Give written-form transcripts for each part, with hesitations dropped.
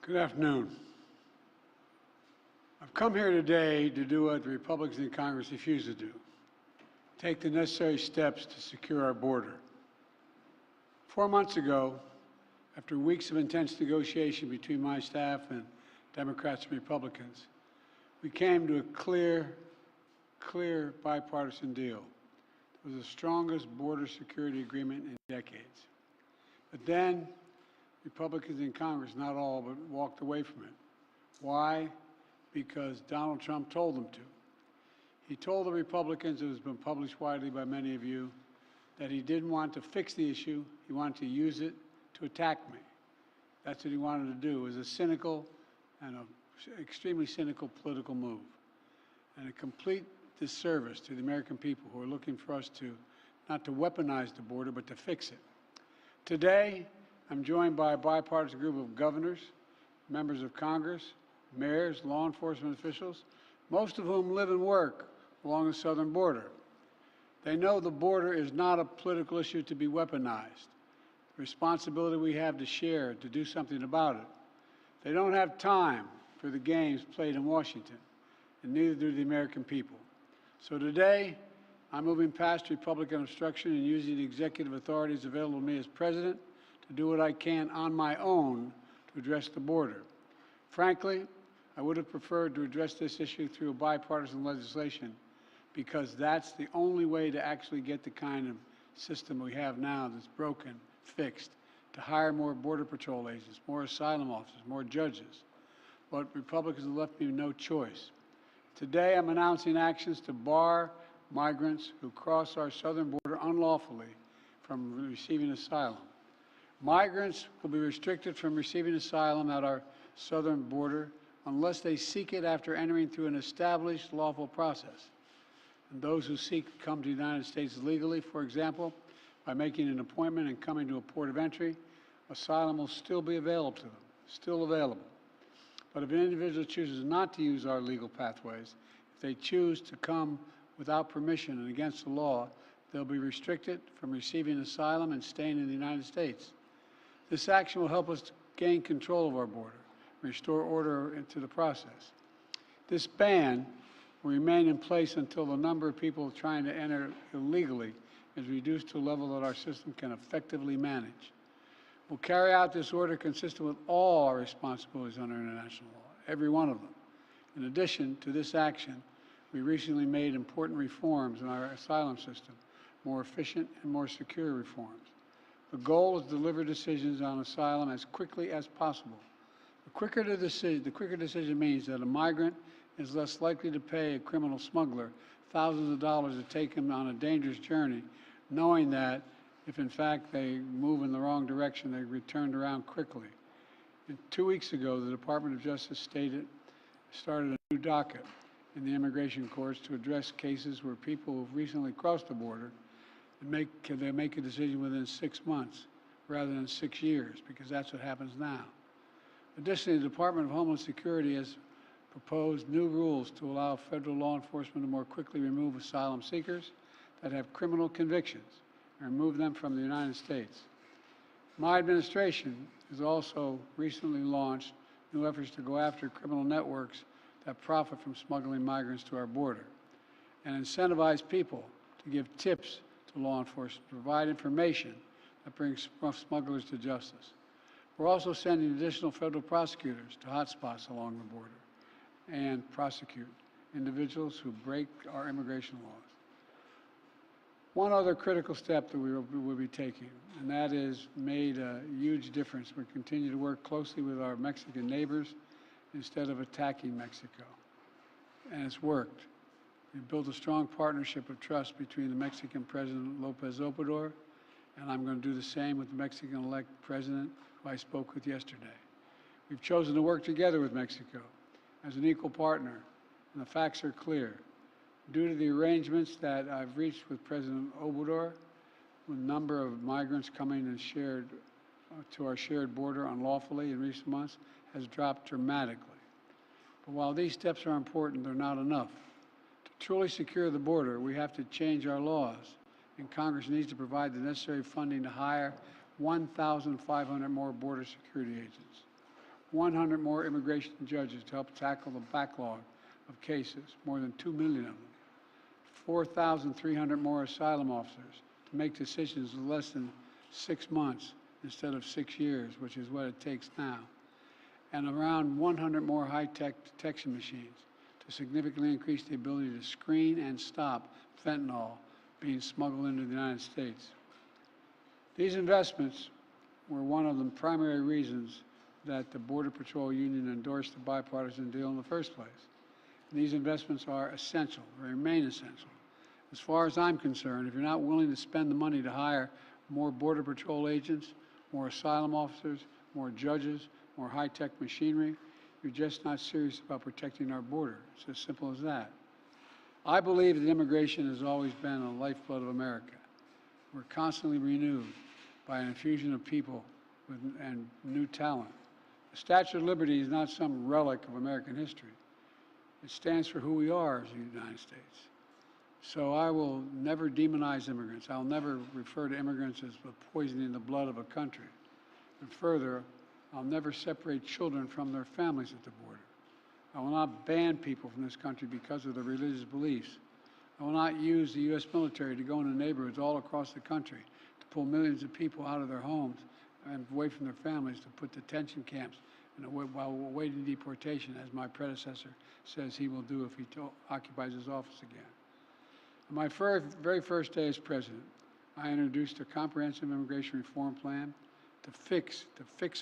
Good afternoon. I've come here today to do what the Republicans in Congress refuse to do, take the necessary steps to secure our border. 4 months ago, after weeks of intense negotiation between my staff and Democrats and Republicans, we came to a clear bipartisan deal. It was the strongest border security agreement in decades. But then, Republicans in Congress, not all, but walked away from it. Why? Because Donald Trump told them to. He told the Republicans, it has been published widely by many of you, that he didn't want to fix the issue, he wanted to use it to attack me. That's what he wanted to do. It was a cynical and an extremely cynical political move, and a complete disservice to the American people who are looking for us to, not to weaponize the border, but to fix it. Today, I'm joined by a bipartisan group of governors, members of Congress, mayors, law enforcement officials, most of whom live and work along the southern border. They know the border is not a political issue to be weaponized. The responsibility we have to share to do something about it. They don't have time for the games played in Washington, and neither do the American people. So today, I'm moving past Republican obstruction and using the executive authorities available to me as president to do what I can on my own to address the border. Frankly, I would have preferred to address this issue through a bipartisan legislation, because that's the only way to actually get the kind of system we have now that's broken, fixed, to hire more Border Patrol agents, more asylum officers, more judges. But Republicans have left me no choice. Today, I'm announcing actions to bar migrants who cross our southern border unlawfully from receiving asylum. Migrants will be restricted from receiving asylum at our southern border unless they seek it after entering through an established lawful process. And those who seek to come to the United States legally, for example, by making an appointment and coming to a port of entry, asylum will still be available to them, still available. But if an individual chooses not to use our legal pathways, if they choose to come without permission and against the law, they'll be restricted from receiving asylum and staying in the United States. This action will help us to gain control of our border, restore order into the process. This ban will remain in place until the number of people trying to enter illegally is reduced to a level that our system can effectively manage. We'll carry out this order consistent with all our responsibilities under international law, every one of them. In addition to this action, we recently made important reforms in our asylum system, more efficient and more secure reforms. The goal is to deliver decisions on asylum as quickly as possible. The quicker decision means that a migrant is less likely to pay a criminal smuggler thousands of dollars to take him on a dangerous journey, knowing that if in fact they move in the wrong direction, they're returned around quickly. And 2 weeks ago, the Department of Justice started a new docket in the immigration courts to address cases where people who've recently crossed the border they make a decision within 6 months rather than 6 years, because that's what happens now. Additionally, the Department of Homeland Security has proposed new rules to allow federal law enforcement to more quickly remove asylum seekers that have criminal convictions and remove them from the United States. My administration has also recently launched new efforts to go after criminal networks that profit from smuggling migrants to our border, and incentivize people to give tips to law enforcement, provide information that brings smugglers to justice. We're also sending additional federal prosecutors to hotspots along the border and prosecute individuals who break our immigration laws. One other critical step that we will be taking, and that has made a huge difference. We continue to work closely with our Mexican neighbors instead of attacking Mexico, and it's worked. We've built a strong partnership of trust between the Mexican President López Obrador, and I'm going to do the same with the Mexican-elect President who I spoke with yesterday. We've chosen to work together with Mexico as an equal partner, and the facts are clear. Due to the arrangements that I've reached with President Obrador, the number of migrants coming and to our shared border unlawfully in recent months has dropped dramatically. But while these steps are important, they're not enough. To truly secure the border, we have to change our laws, and Congress needs to provide the necessary funding to hire 1,500 more border security agents. 100 more immigration judges to help tackle the backlog of cases, more than 2 million of them. 4,300 more asylum officers to make decisions in less than 6 months instead of 6 years, which is what it takes now. And around 100 more high-tech detection machines to significantly increase the ability to screen and stop fentanyl being smuggled into the United States. These investments were one of the primary reasons that the Border Patrol Union endorsed the bipartisan deal in the first place. And these investments are essential, they remain essential. As far as I'm concerned, if you're not willing to spend the money to hire more Border Patrol agents, more asylum officers, more judges, more high-tech machinery, you're just not serious about protecting our border. It's as simple as that. I believe that immigration has always been the lifeblood of America. We're constantly renewed by an infusion of people and new talent. The Statue of Liberty is not some relic of American history. It stands for who we are as the United States. So I will never demonize immigrants. I'll never refer to immigrants as poisoning the blood of a country. And further, I'll never separate children from their families at the border. I will not ban people from this country because of their religious beliefs. I will not use the U.S. military to go into neighborhoods all across the country to pull millions of people out of their homes and away from their families to put detention camps while awaiting deportation, as my predecessor says he will do if he occupies his office again. On my very first day as president, I introduced a comprehensive immigration reform plan to fix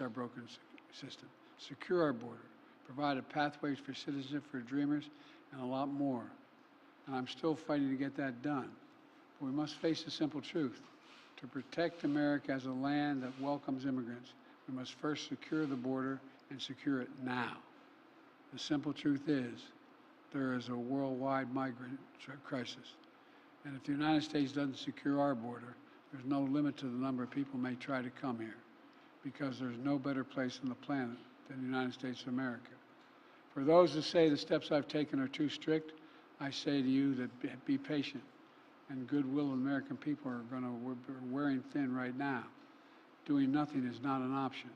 our broken system, secure our border, provide pathways for citizenship for dreamers, and a lot more. And I'm still fighting to get that done. But we must face the simple truth. To protect America as a land that welcomes immigrants, we must first secure the border and secure it now. The simple truth is, there is a worldwide migrant crisis. And if the United States doesn't secure our border, there's no limit to the number of people who may try to come here, because there's no better place on the planet than the United States of America. For those who say the steps I've taken are too strict, I say to you that be patient. And goodwill of American people are wearing thin right now. Doing nothing is not an option.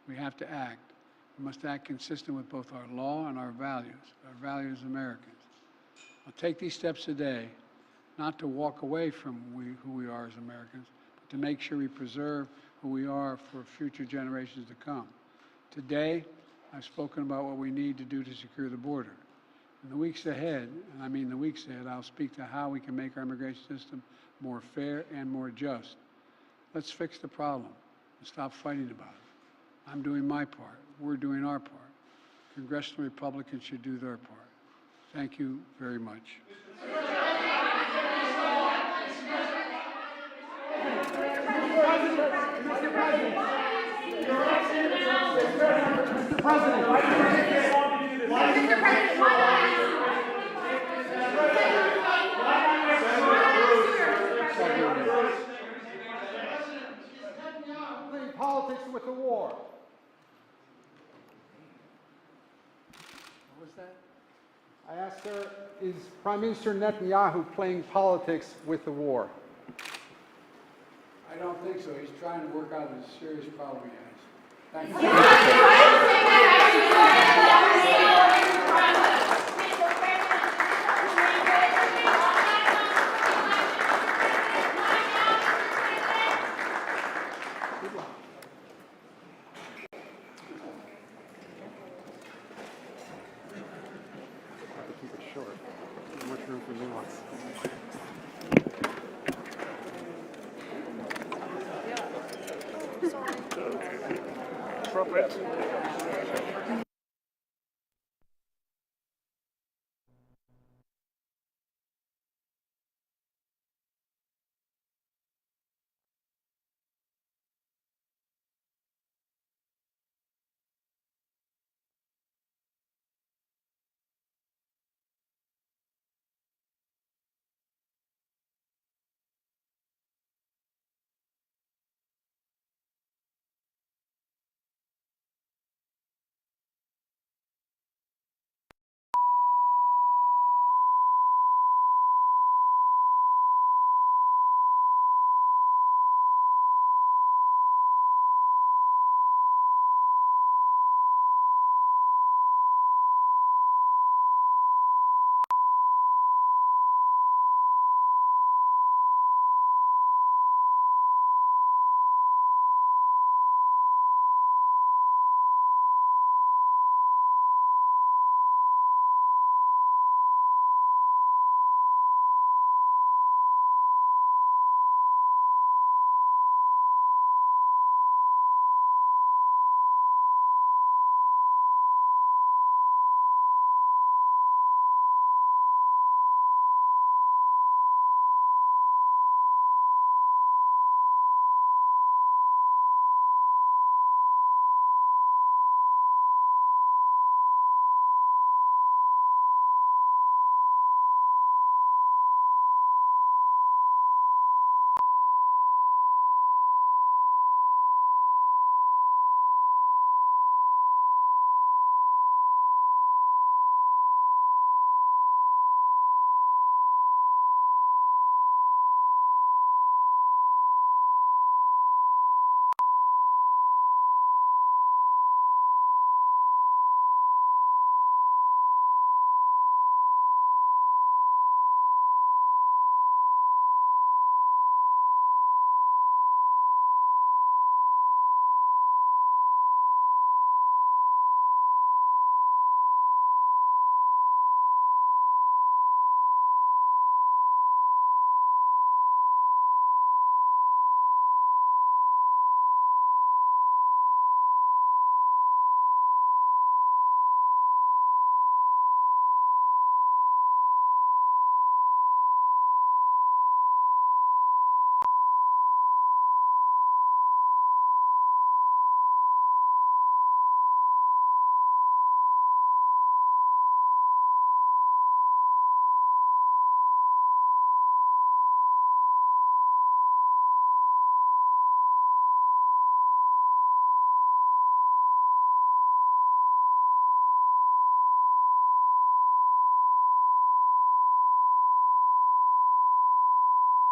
We have to act. We must act consistent with both our law and our values as Americans. I'll take these steps today, not to walk away from who we are as Americans, but to make sure we preserve who we are for future generations to come. Today, I've spoken about what we need to do to secure the border. In the weeks ahead, and I mean the weeks ahead, I'll speak to how we can make our immigration system more fair and more just. Let's fix the problem and stop fighting about it. I'm doing my part. We're doing our part. Congressional Republicans should do their part. Thank you very much. Politics with the war. What was that? I asked her, is Prime Minister Netanyahu playing politics with the war? I don't think so. He's trying to work out a serious problem he has. Thank you. Good luck. Try to keep it short. Not much room for nuance. Appropriate.